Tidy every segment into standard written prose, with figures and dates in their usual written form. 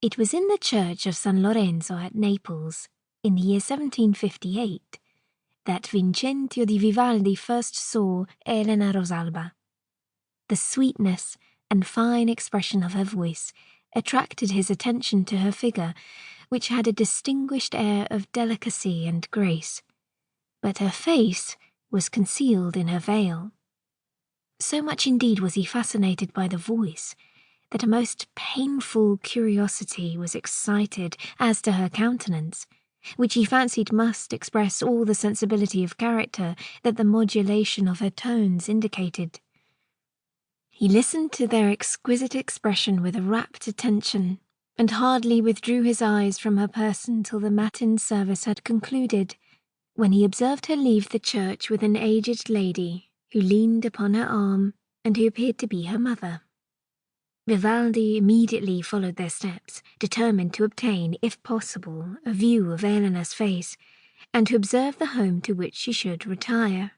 It was in the church of San Lorenzo at Naples, in the year 1758, that Vincentio di Vivaldi first saw Ellena Rosalba. The sweetness and fine expression of her voice attracted his attention to her figure, which had a distinguished air of delicacy and grace, but her face was concealed in her veil. So much indeed was he fascinated by the voice that a most painful curiosity was excited as to her countenance, which he fancied must express all the sensibility of character that the modulation of her tones indicated. He listened to their exquisite expression with a rapt attention, and hardly withdrew his eyes from her person till the matin service had concluded, when he observed her leave the church with an aged lady who leaned upon her arm and who appeared to be her mother. Vivaldi immediately followed their steps, determined to obtain, if possible, a view of Elena's face, and to observe the home to which she should retire.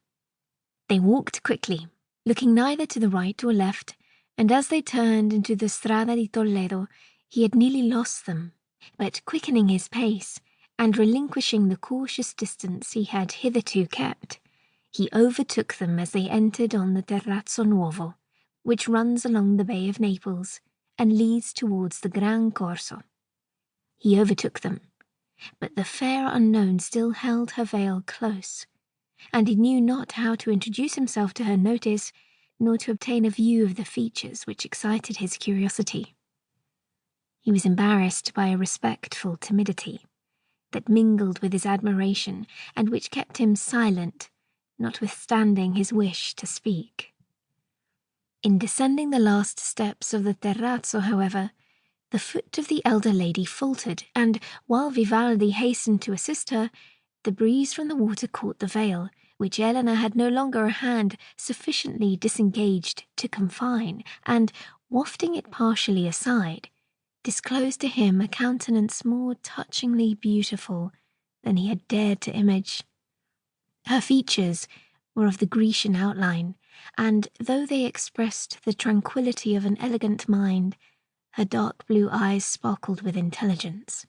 They walked quickly, looking neither to the right or left, and as they turned into the Strada di Toledo, he had nearly lost them, but quickening his pace, and relinquishing the cautious distance he had hitherto kept, he overtook them as they entered on the Terrazzo Nuovo, which runs along the Bay of Naples and leads towards the Gran Corso. He overtook them, but the fair unknown still held her veil close, and he knew not how to introduce himself to her notice, nor to obtain a view of the features which excited his curiosity. He was embarrassed by a respectful timidity that mingled with his admiration, and which kept him silent, notwithstanding his wish to speak. In descending the last steps of the terrazzo, however, the foot of the elder lady faltered, and, while Vivaldi hastened to assist her, the breeze from the water caught the veil, which Ellena had no longer a hand sufficiently disengaged to confine, and, wafting it partially aside, disclosed to him a countenance more touchingly beautiful than he had dared to image. Her features were of the Grecian outline, and though they expressed the tranquillity of an elegant mind, her dark blue eyes sparkled with intelligence.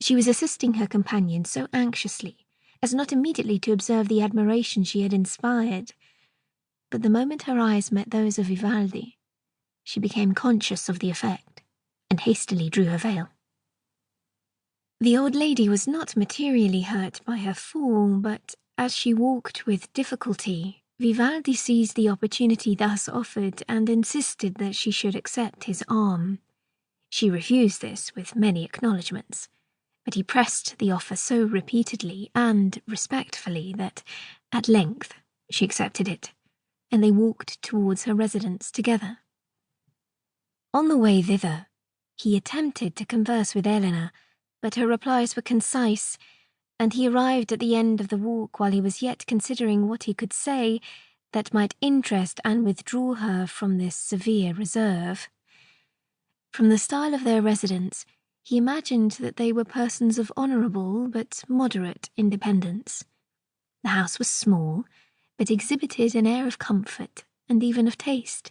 She was assisting her companion so anxiously as not immediately to observe the admiration she had inspired, but the moment her eyes met those of Vivaldi, she became conscious of the effect, and hastily drew her veil. The old lady was not materially hurt by her fall, but as she walked with difficulty, Vivaldi seized the opportunity thus offered and insisted that she should accept his arm. She refused this with many acknowledgments, but he pressed the offer so repeatedly and respectfully that, at length, she accepted it, and they walked towards her residence together. On the way thither, he attempted to converse with Ellena, but her replies were concise, and he arrived at the end of the walk while he was yet considering what he could say that might interest and withdraw her from this severe reserve. From the style of their residence, he imagined that they were persons of honourable but moderate independence. The house was small, but exhibited an air of comfort and even of taste.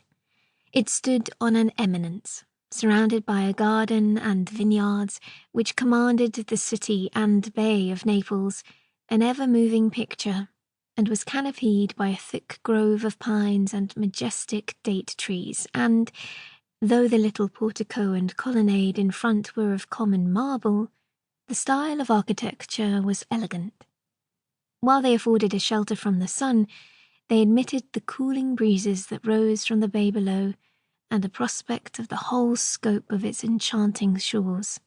It stood on an eminence, surrounded by a garden and vineyards which commanded the city and bay of Naples, an ever-moving picture, and was canopied by a thick grove of pines and majestic date trees, and, though the little portico and colonnade in front were of common marble, the style of architecture was elegant. While they afforded a shelter from the sun, they admitted the cooling breezes that rose from the bay below, and the prospect of the whole scope of its enchanting shores.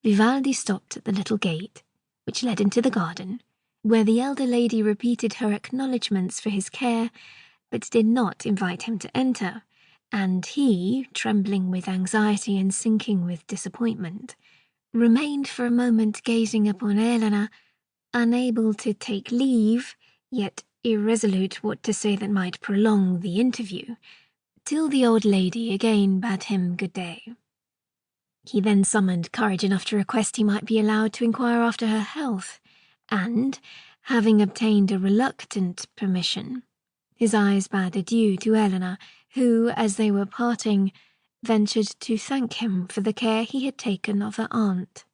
Vivaldi stopped at the little gate, which led into the garden, where the elder lady repeated her acknowledgments for his care, but did not invite him to enter, and he, trembling with anxiety and sinking with disappointment, remained for a moment gazing upon Ellena, unable to take leave, yet irresolute what to say that might prolong the interview, till the old lady again bade him good day. He then summoned courage enough to request he might be allowed to inquire after her health, and, having obtained a reluctant permission, his eyes bade adieu to Ellena, who, as they were parting, ventured to thank him for the care he had taken of her aunt.